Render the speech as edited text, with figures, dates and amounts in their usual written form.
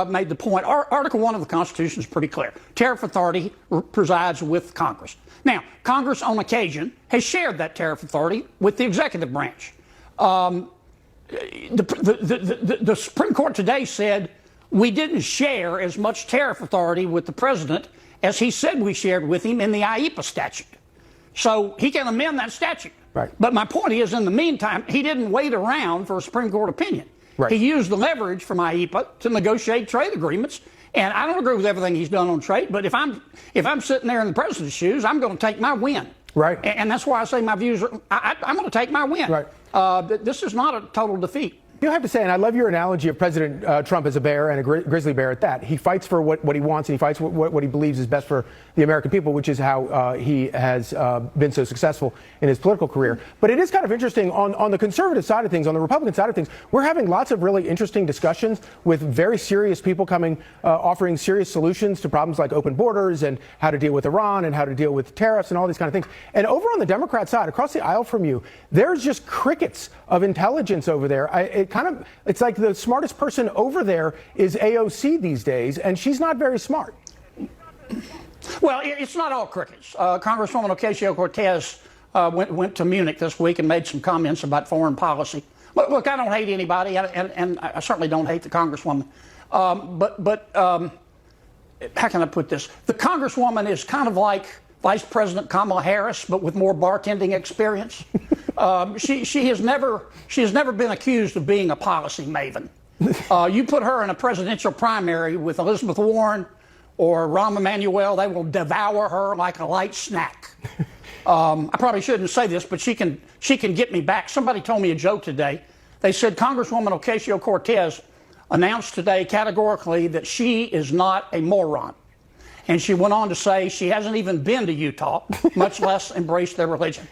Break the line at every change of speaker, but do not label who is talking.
made the point. Article 1 of the Constitution is pretty clear. Tariff authority presides with Congress. Now, Congress on occasion has shared that tariff authority with the executive branch. The Supreme Court today said we didn't share as much tariff authority with the president as he said we shared with him in the IEPA statute. So he can amend that statute.
Right.
But my point is, in the meantime, he didn't wait around for a Supreme Court opinion.
Right.
He used the leverage from IEPA to negotiate trade agreements. And I don't agree with everything he's done on trade, but if I'm sitting there in the president's shoes, I'm going to take my win.
Right.
And that's why I say my views are, I'm going to take my win.
Right.
This is not a total defeat.
You have to say, and I love your analogy of President Trump as a bear and a grizzly bear at that. He fights for what he wants, and he fights what he believes is best for the American people, which is how he has been so successful in his political career. But it is kind of interesting on the conservative side of things, on the Republican side of things, we're having lots of really interesting discussions with very serious people coming, offering serious solutions to problems like open borders and how to deal with Iran and how to deal with tariffs and all these kind of things. And over on the Democrat side, across the aisle from you, there's just crickets of intelligence over there. It's like the smartest person over there is AOC these days, and she's not very smart.
Well, it's not all crickets. Congresswoman Ocasio-Cortez went to Munich this week and made some comments about foreign policy. Look, I don't hate anybody, and I certainly don't hate the Congresswoman. But how can I put this? The Congresswoman is kind of like Vice President Kamala Harris, but with more bartending experience. She has never been accused of being a policy maven. You put her in a presidential primary with Elizabeth Warren or Rahm Emanuel, they will devour her like a light snack. I probably shouldn't say this, but she can get me back. Somebody told me a joke today. They said Congresswoman Ocasio-Cortez announced today categorically that she is not a moron. And she went on to say she hasn't even been to Utah, much less embraced their religion.